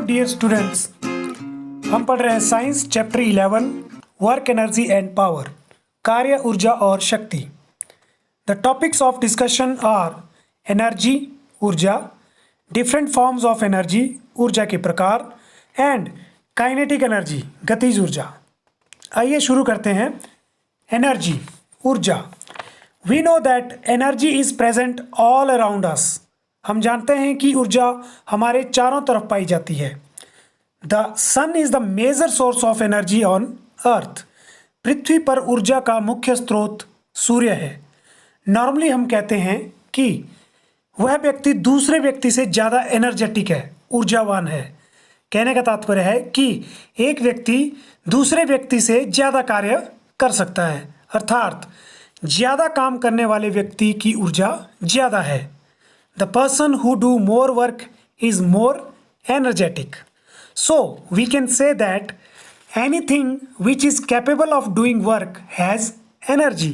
Dear students, हम पढ़ रहे हैं science chapter 11 work energy and power, कार्य ऊर्जा और शक्ति। The topics of discussion are energy ऊर्जा, डिफरेंट फॉर्म्स ऑफ एनर्जी ऊर्जा के प्रकार, एंड काइनेटिक एनर्जी गतिज ऊर्जा। आइए शुरू करते हैं। एनर्जी ऊर्जा। We know that energy is present all around us. हम जानते हैं कि ऊर्जा हमारे चारों तरफ पाई जाती है। The sun is the major source of energy on earth. पृथ्वी पर ऊर्जा का मुख्य स्रोत सूर्य है। नॉर्मली हम कहते हैं कि वह व्यक्ति दूसरे व्यक्ति से ज़्यादा एनर्जेटिक है, ऊर्जावान है। कहने का तात्पर्य है कि एक व्यक्ति दूसरे व्यक्ति से ज़्यादा कार्य कर सकता है, अर्थात ज़्यादा काम करने वाले व्यक्ति की ऊर्जा ज़्यादा है। The person who do more work is more energetic. So we can say that anything which is capable of doing work has energy.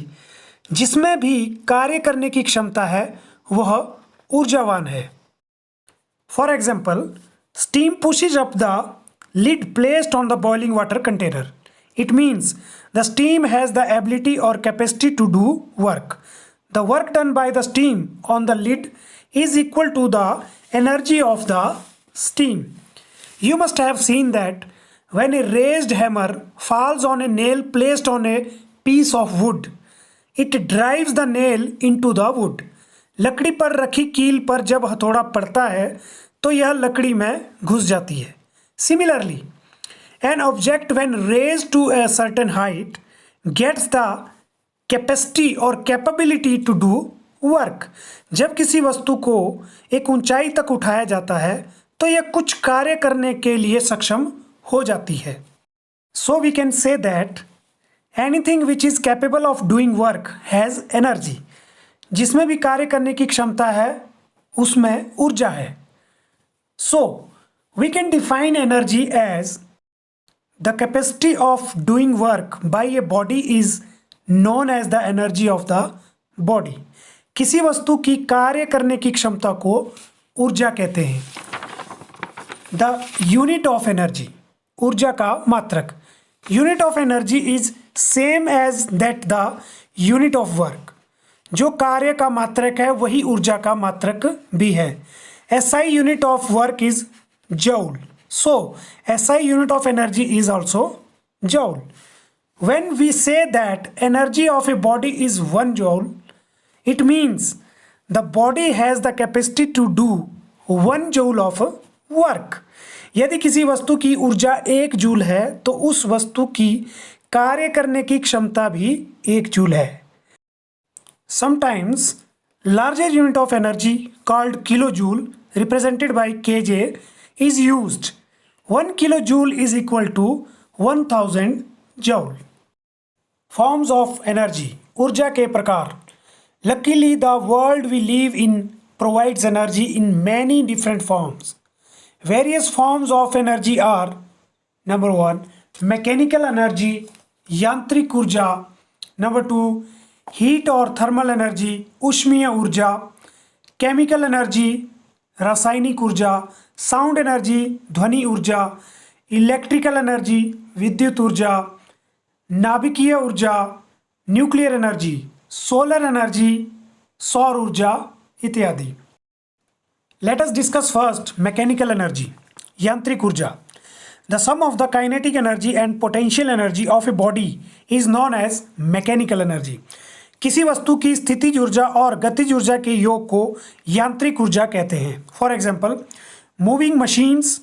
जिसमें भी कार्य करने की क्षमता है वह ऊर्जावान है। For example, steam pushes up the lid placed on the boiling water container. It means the steam has the ability or capacity to do work. The work done by the steam on the lid is equal to the energy of the steam. You must have seen that when a raised hammer falls on a nail placed on a piece of wood, it drives the nail into the wood. लकड़ी पर रखी कील पर जब हथौड़ा पड़ता है तो यह लकड़ी में घुस जाती है। Similarly, an object when raised to a certain height gets the capacity or capability to do work. जब किसी वस्तु को एक ऊंचाई तक उठाया जाता है तो यह कुछ कार्य करने के लिए सक्षम हो जाती है। So we can say that anything which is capable of doing work has energy. जिसमें भी कार्य करने की क्षमता है उसमें ऊर्जा है। So we can define energy as the capacity of doing work by a body is known as the energy of the body. किसी वस्तु की कार्य करने की क्षमता को ऊर्जा कहते हैं। द यूनिट ऑफ एनर्जी, ऊर्जा का मात्रक। Unit of energy is same as that the unit of work. जो कार्य का मात्रक है वही ऊर्जा का मात्रक भी है। SI unit of work is joule, so SI unit of energy is also joule. When we say that energy of a body is 1 joule, it means the body has the capacity to do 1 joule of work. यदि किसी वस्तु की ऊर्जा 1 joule है तो उस वस्तु की कार्य करने की क्षमता भी 1 जूल है। Sometimes larger unit of energy called kilojoule represented by kJ is used. 1 kilojoule is equal to 1000 joule. Forms of energy, ऊर्जा के प्रकार। Luckily, the world we live in provides energy in many different forms. Various forms of energy are: number 1, mechanical energy, यांत्रिक ऊर्जा; number 2, heat और thermal energy, ऊष्मीय ऊर्जा; chemical energy, रासायनिक ऊर्जा; sound energy, ध्वनि ऊर्जा; electrical energy, विद्युत ऊर्जा; नाभिकीय ऊर्जा, न्यूक्लियर एनर्जी; सोलर एनर्जी, सौर ऊर्जा इत्यादि। Let us discuss first mechanical energy, यांत्रिक ऊर्जा। The sum of the kinetic energy and potential energy of a body is known as mechanical energy. किसी वस्तु की स्थितिज ऊर्जा और गतिज ऊर्जा के योग को यांत्रिक ऊर्जा कहते हैं। For example, moving machines,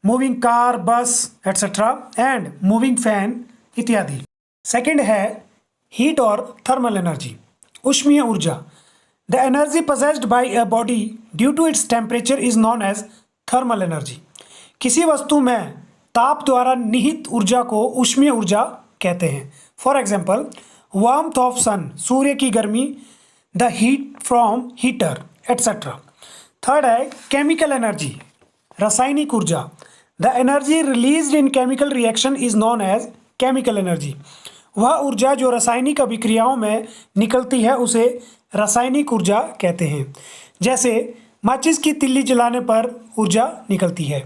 moving car, bus etcetera, and moving fan इत्यादि। सेकेंड है हीट और थर्मल एनर्जी, ऊष्मीय ऊर्जा। The energy possessed by a body due to its temperature is known as thermal energy. किसी वस्तु में ताप द्वारा निहित ऊर्जा को ऊष्मीय ऊर्जा कहते हैं। For example, warmth of sun, सूर्य की गर्मी; the heat from heater etcetera. Third है केमिकल एनर्जी, रासायनिक ऊर्जा। The energy released in chemical reaction is known as chemical energy. वह ऊर्जा जो रासायनिक अभिक्रियाओं में निकलती है उसे रासायनिक ऊर्जा कहते हैं। जैसे माचिस की तिल्ली जलाने पर ऊर्जा निकलती है।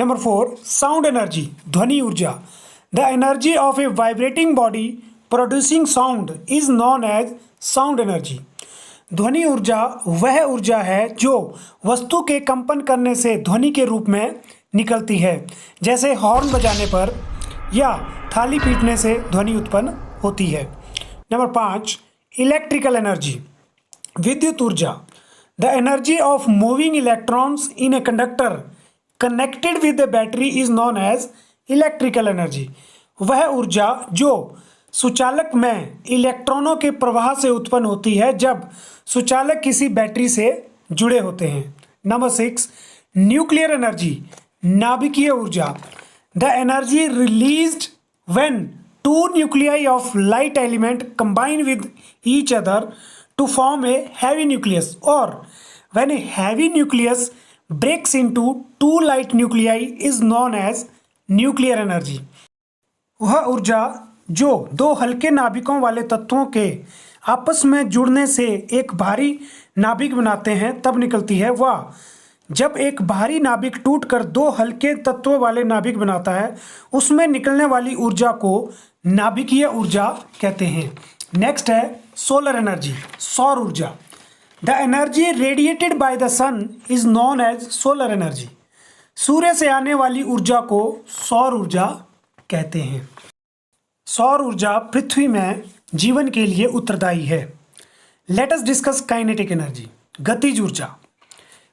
Number 4, sound energy, ध्वनि ऊर्जा. The energy of a vibrating body producing sound is known as sound energy. ध्वनि ऊर्जा वह ऊर्जा है जो वस्तु के कंपन करने से ध्वनि के रूप में निकलती है, जैसे हॉर्न बजाने पर या थाली पीटने से ध्वनि उत्पन्न होती है. नंबर 5, इलेक्ट्रिकल एनर्जी, विद्युत ऊर्जा. The energy of moving electrons in a conductor connected with the battery is known as electrical energy. वह ऊर्जा जो सुचालक में इलेक्ट्रॉनों के प्रवाह से उत्पन्न होती है जब सुचालक किसी बैटरी से जुड़े होते हैं. नंबर 6, न्यूक्लियर एनर्जी, नाभिकीय ऊर्जा. The energy released when two nuclei of light element combine with each other to form a heavy nucleus, or when a heavy nucleus breaks into two light nuclei is known as nuclear energy. वह ऊर्जा जो दो हल्के नाभिकों वाले तत्वों के आपस में जुड़ने से एक भारी नाभिक बनाते हैं तब निकलती है. वह जब एक भारी नाभिक टूटकर दो हल्के तत्वों वाले नाभिक बनाता है, उसमें निकलने वाली ऊर्जा को नाभिकीय ऊर्जा कहते हैं. नेक्स्ट है सोलर एनर्जी, सौर ऊर्जा. The energy radiated by the sun is known as solar energy. सूर्य से आने वाली ऊर्जा को सौर ऊर्जा कहते हैं. सौर ऊर्जा पृथ्वी में जीवन के लिए उत्तरदायी है. Late us discuss kinetic energy, गतिज ऊर्जा.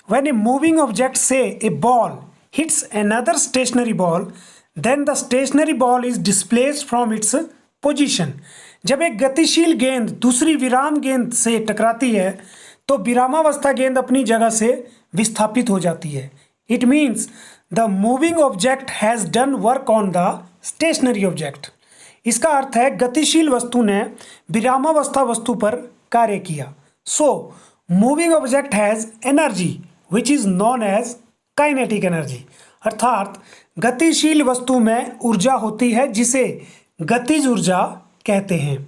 When a moving object, say a ball, hits another stationary ball, then the stationary ball is displaced from its position. जब एक गतिशील गेंद दूसरी विराम गेंद से टकराती है तो विरामावस्था गेंद अपनी जगह से विस्थापित हो जाती है. It means the moving object has done work on the stationary object. इसका अर्थ है गतिशील वस्तु ने विरामावस्था वस्तु पर कार्य किया. So, moving object has energy which is known as kinetic energy. अर्थात गतिशील वस्तु में ऊर्जा होती है जिसे गतिज ऊर्जा कहते हैं.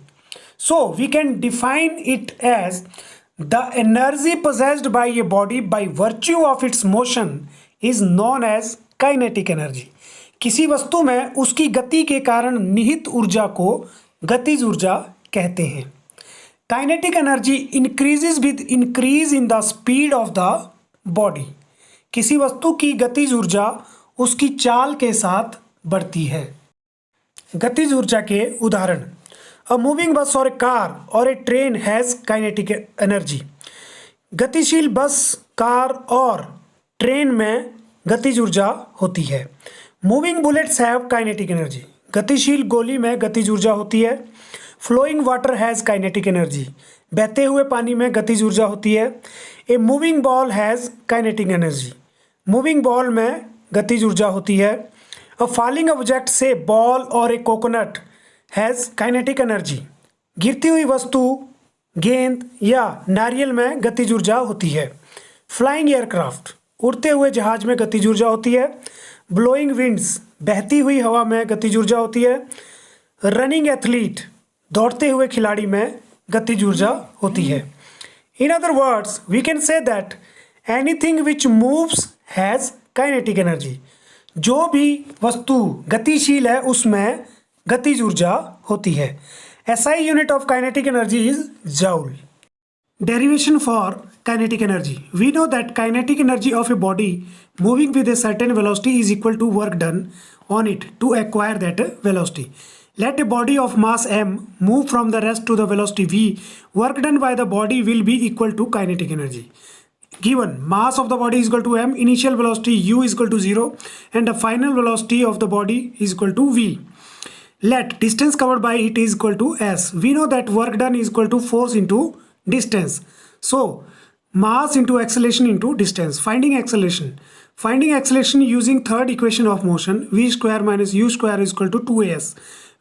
So we can define it as the energy possessed by a body by virtue of its motion is known as kinetic energy. किसी वस्तु में उसकी गति के कारण निहित ऊर्जा को गतिज ऊर्जा कहते हैं. Kinetic energy increases with increase in the speed of the body. किसी वस्तु की गतिज ऊर्जा उसकी चाल के साथ बढ़ती है. गतिज ऊर्जा के उदाहरण: अ मूविंग बस और ए कार और ए ट्रेन हैज़ काइनेटिक एनर्जी. गतिशील बस, कार और ट्रेन में गतिज ऊर्जा होती है. Moving bullets have kinetic energy. गतिशील गोली में गतिज ऊर्जा होती है. Flowing water has kinetic energy. बहते हुए पानी में गतिज ऊर्जा होती है. A moving ball has kinetic energy. Moving ball में गतिज ऊर्जा होती है. अ फॉलिंग ऑब्जेक्ट से बॉल और a coconut has kinetic energy. गिरती हुई वस्तु, गेंद या नारियल में गतिज ऊर्जा होती है. फ्लाइंग एयरक्राफ्ट, उड़ते हुए जहाज में गतिज ऊर्जा होती है. ब्लोइंग विंड्स, बहती हुई हवा में गतिज ऊर्जा होती है. रनिंग एथलीट, दौड़ते हुए खिलाड़ी में गतिज ऊर्जा होती है. In other words, we can say that anything which moves has kinetic energy. जो भी वस्तु गतिशील है उसमें गतिज ऊर्जा होती है. SI unit of kinetic energy is joule. Derivation for kinetic energy. We know that kinetic energy of a body moving with a certain velocity is equal to work done on it to acquire that velocity. Let a body of mass m move from the rest to the velocity v. Work done by the body will be equal to kinetic energy. Given mass of the body is equal to m, initial velocity u is equal to 0 and the final velocity of the body is equal to v. Let distance covered by it is equal to s. We know that work done is equal to force into distance. So mass into acceleration into distance. Finding acceleration. Finding acceleration using third equation of motion, v square minus u square is equal to 2as.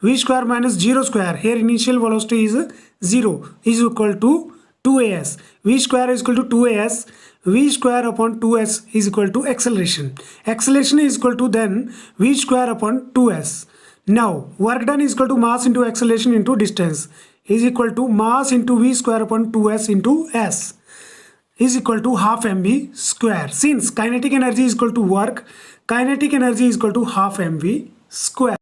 V square minus 0 square, here initial velocity is 0, is equal to 2as. V square is equal to 2as. V square upon 2s is equal to acceleration. Acceleration is equal to then v square upon 2s. Now work done is equal to mass into acceleration into distance is equal to mass into v square upon 2s into s. is equal to half mv square. Since kinetic energy is equal to work, kinetic energy is equal to half mv square.